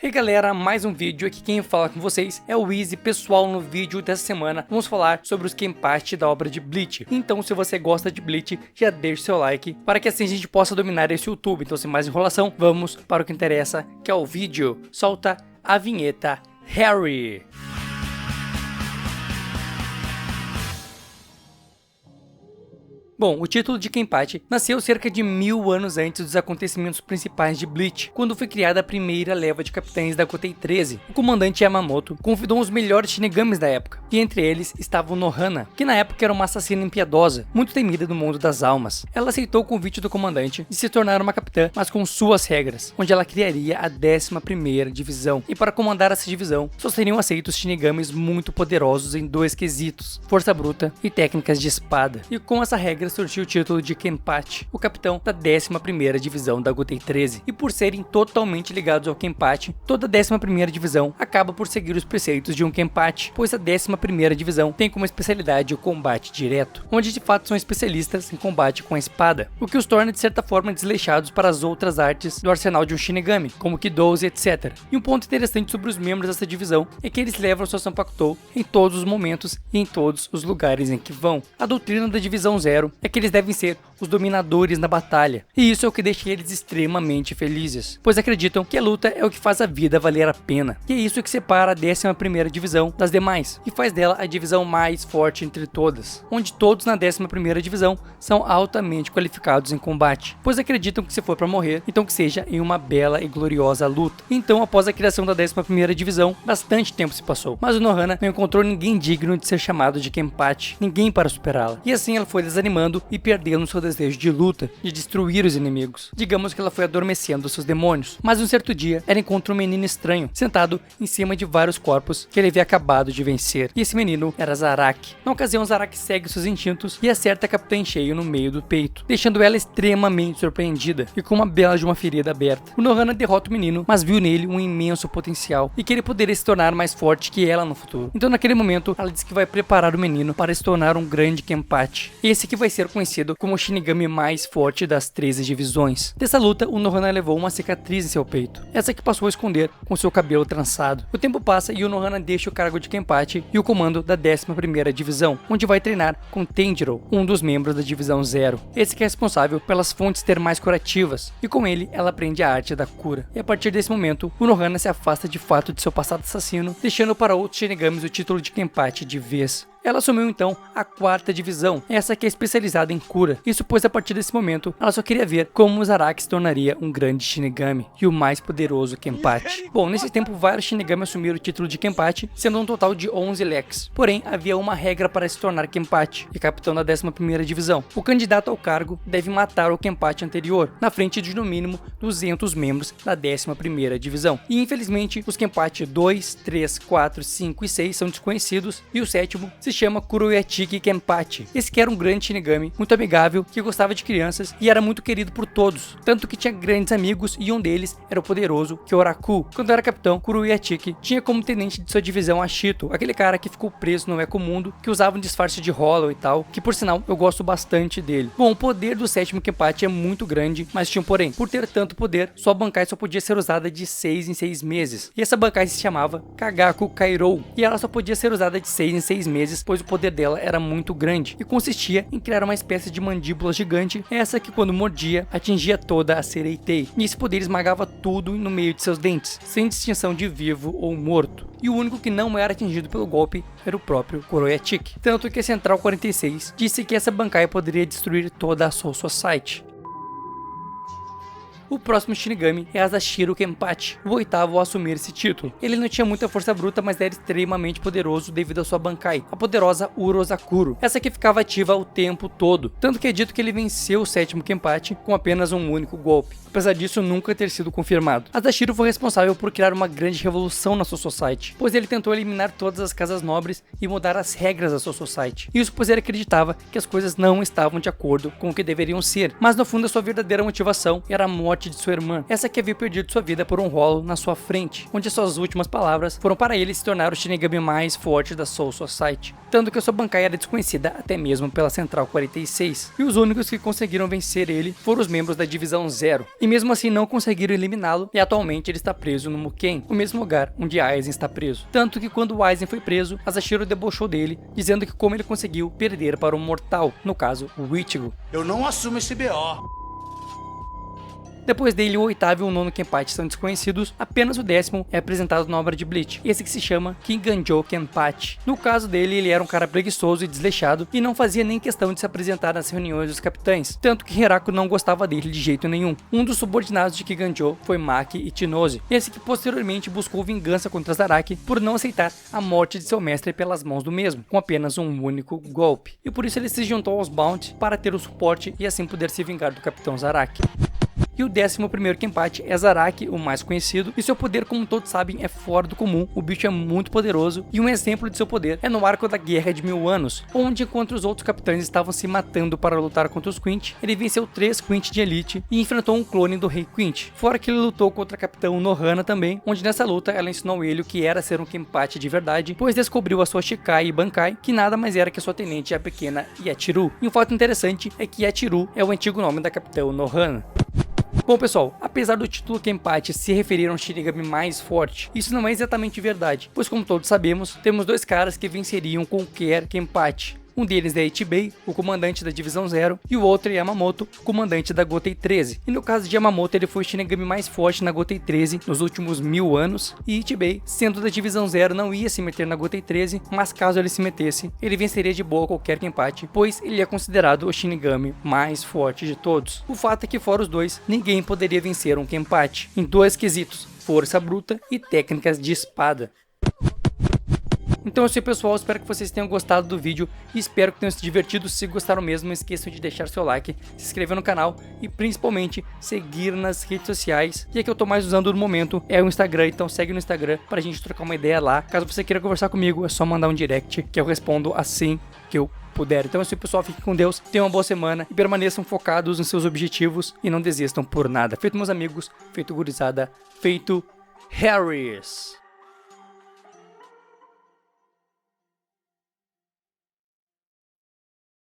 Hey galera, mais um vídeo. Aqui quem fala com vocês é o Easy. Pessoal, no vídeo dessa semana vamos falar sobre os Kenpachi da obra de Bleach. Então se você gosta de Bleach, já deixa seu like para que assim a gente possa dominar esse YouTube. Então sem mais enrolação, vamos para o que interessa, que é o vídeo. Solta a vinheta, Harry! Bom, o título de Kenpachi nasceu cerca de 1000 anos antes dos acontecimentos principais de Bleach, quando foi criada a primeira leva de capitães da Kotei 13. O comandante Yamamoto convidou os melhores Shinigamis da época, e entre eles estava o Nohana, que na época era uma assassina impiedosa, muito temida no mundo das almas. Ela aceitou o convite do comandante de se tornar uma capitã, mas com suas regras, onde ela criaria a 11ª Divisão, e para comandar essa divisão, só seriam aceitos Shinigamis muito poderosos em dois quesitos, força bruta e técnicas de espada. E com essa regra surgiu o título de Kenpachi, o capitão da 11ª Divisão da Kotei 13, e por serem totalmente ligados ao Kenpachi, toda a 11ª Divisão acaba por seguir os preceitos de um Kenpachi, pois a 11ª Divisão tem como especialidade o combate direto, onde de fato são especialistas em combate com a espada, o que os torna de certa forma desleixados para as outras artes do arsenal de um Shinigami, como Kidous e etc. E um ponto interessante sobre os membros dessa divisão é que eles levam sua Sanpakutou em todos os momentos e em todos os lugares em que vão. A doutrina da Divisão Zero é que eles devem ser os dominadores na batalha, e isso é o que deixa eles extremamente felizes, pois acreditam que a luta é o que faz a vida valer a pena, e é isso que separa a 11ª Divisão das demais, e faz dela a divisão mais forte entre todas, onde todos na 11ª Divisão são altamente qualificados em combate, pois acreditam que se for para morrer, então que seja em uma bela e gloriosa luta. Então, após a criação da 11ª Divisão, bastante tempo se passou, mas o Nohana não encontrou ninguém digno de ser chamado de Kenpachi, ninguém para superá-la, e assim ela foi desanimando e perdendo seu desejo de luta, de destruir os inimigos. Digamos que ela foi adormecendo seus demônios. Mas um certo dia, ela encontra um menino estranho, sentado em cima de vários corpos que ele havia acabado de vencer. E esse menino era Zaraki. Na ocasião, Zaraki segue seus instintos e acerta a capitã em cheio no meio do peito, deixando ela extremamente surpreendida e com uma bela de uma ferida aberta. O Nohana derrota o menino, mas viu nele um imenso potencial e que ele poderia se tornar mais forte que ela no futuro. Então naquele momento, ela diz que vai preparar o menino para se tornar um grande Kenpachi. Esse que vai ser conhecido como o Shinigami mais forte das 13 divisões. Dessa luta, o Nohana levou uma cicatriz em seu peito, essa que passou a esconder com seu cabelo trançado. O tempo passa e o Nohana deixa o cargo de Kenpachi e o comando da 11ª Divisão, onde vai treinar com Tanjiro, um dos membros da Divisão Zero. Esse que é responsável pelas fontes termais curativas, e com ele ela aprende a arte da cura. E a partir desse momento, o Nohana se afasta de fato de seu passado assassino, deixando para outros Shinigamis o título de Kenpachi de vez. Ela assumiu então a 4ª Divisão, essa que é especializada em cura. Isso pois a partir desse momento, ela só queria ver como o Zaraki se tornaria um grande Shinigami e o mais poderoso Kenpachi. Bom, nesse tempo vários Shinigami assumiram o título de Kenpachi, sendo um total de 11 leques. Porém, havia uma regra para se tornar Kenpachi e capitão da 11ª Divisão. O candidato ao cargo deve matar o Kenpachi anterior, na frente de no mínimo 200 membros da 11ª Divisão. E infelizmente, os Kenpachi 2, 3, 4, 5 e 6 são desconhecidos, e o sétimo se chama Kuroyatiki Kenpachi. Esse que era um grande Shinigami, muito amigável, que gostava de crianças e era muito querido por todos, tanto que tinha grandes amigos e um deles era o poderoso Kyoraku. Quando era capitão, Kuroyatiki tinha como tenente de sua divisão Ashito, aquele cara que ficou preso no Ecomundo, que usava um disfarce de Hollow e tal, que por sinal eu gosto bastante dele. Bom, o poder do sétimo Kenpachi é muito grande, mas tinha um porém. Por ter tanto poder, sua Bankai só podia ser usada de 6 em 6 meses, e essa Bankai se chamava Kagaku Kairou, e ela só podia ser usada de 6 em 6 meses, pois o poder dela era muito grande e consistia em criar uma espécie de mandíbula gigante, essa que quando mordia atingia toda a Sereitei, e esse poder esmagava tudo no meio de seus dentes, sem distinção de vivo ou morto. E o único que não era atingido pelo golpe era o próprio Kuroyatiki, tanto que a Central 46 disse que essa Bankai poderia destruir toda a Soul Society. O próximo Shinigami é Asashiro Kenpachi, o 8º a assumir esse título. Ele não tinha muita força bruta, mas era extremamente poderoso devido à sua Bankai, a poderosa Urozakuro, essa que ficava ativa o tempo todo, tanto que é dito que ele venceu o sétimo Kenpachi com apenas um único golpe, apesar disso nunca ter sido confirmado. Asashiro foi responsável por criar uma grande revolução na Soul Society, pois ele tentou eliminar todas as casas nobres e mudar as regras da Soul Society. Isso pois ele acreditava que as coisas não estavam de acordo com o que deveriam ser, mas no fundo a sua verdadeira motivação era a morte morte de sua irmã, essa que havia perdido sua vida por um rolo na sua frente, onde suas últimas palavras foram para ele se tornar o Shinigami mais forte da Soul Society, tanto que a sua Bankai era desconhecida até mesmo pela Central 46, e os únicos que conseguiram vencer ele foram os membros da Divisão Zero, e mesmo assim não conseguiram eliminá-lo, e atualmente ele está preso no Muken, o mesmo lugar onde Aizen está preso. Tanto que quando o Aizen foi preso, Asashiro debochou dele, dizendo que como ele conseguiu perder para um mortal, no caso, o Ichigo. Eu não assumo esse BO. Depois dele, o oitavo e o nono Kenpachi são desconhecidos, apenas o 10º é apresentado na obra de Bleach, esse que se chama Kinganjo Kenpachi. No caso dele, ele era um cara preguiçoso e desleixado, e não fazia nem questão de se apresentar nas reuniões dos capitães, tanto que Hiraku não gostava dele de jeito nenhum. Um dos subordinados de Kinganjo foi Maki Ichinose, esse que posteriormente buscou vingança contra Zaraki por não aceitar a morte de seu mestre pelas mãos do mesmo, com apenas um único golpe, e por isso ele se juntou aos Bounty para ter o suporte e assim poder se vingar do Capitão Zaraki. E o 11º Kenpachi é Zaraki, o mais conhecido, e seu poder, como todos sabem, é fora do comum. O bicho é muito poderoso, e um exemplo de seu poder é no arco da Guerra de 1000 Anos, onde enquanto os outros capitães estavam se matando para lutar contra os Quint, ele venceu 3 Quint de elite e enfrentou um clone do Rei Quint. Fora que ele lutou contra a Capitão Nohana também, onde nessa luta ela ensinou ele o que era ser um Kenpachi de verdade, pois descobriu a sua Shikai e Bankai, que nada mais era que a sua tenente, a pequena Yachiru. E um fato interessante é que Yachiru é o antigo nome da Capitão Nohana. Bom pessoal, apesar do título Kenpachi se referir a um Shinigami mais forte, isso não é exatamente verdade, pois como todos sabemos, temos 2 caras que venceriam qualquer Kenpachi. Um deles é Ichibei, o comandante da Divisão Zero, e o outro é Yamamoto, comandante da Gotei 13. E no caso de Yamamoto, ele foi o Shinigami mais forte na Gotei 13 nos últimos 1000 anos, e Ichibei, sendo da Divisão Zero, não ia se meter na Gotei 13, mas caso ele se metesse, ele venceria de boa qualquer Kenpachi, pois ele é considerado o Shinigami mais forte de todos. O fato é que fora os dois, ninguém poderia vencer um Kenpachi, em 2 quesitos, força bruta e técnicas de espada. Então é isso aí pessoal, espero que vocês tenham gostado do vídeo e espero que tenham se divertido. Se gostaram mesmo, não esqueçam de deixar seu like, se inscrever no canal e principalmente seguir nas redes sociais. E a que eu tô mais usando no momento é o Instagram, então segue no Instagram pra gente trocar uma ideia lá. Caso você queira conversar comigo, é só mandar um direct que eu respondo assim que eu puder. Então é isso aí pessoal, fiquem com Deus, tenham uma boa semana e permaneçam focados nos seus objetivos e não desistam por nada. Feito meus amigos, feito gurizada, feito Harris.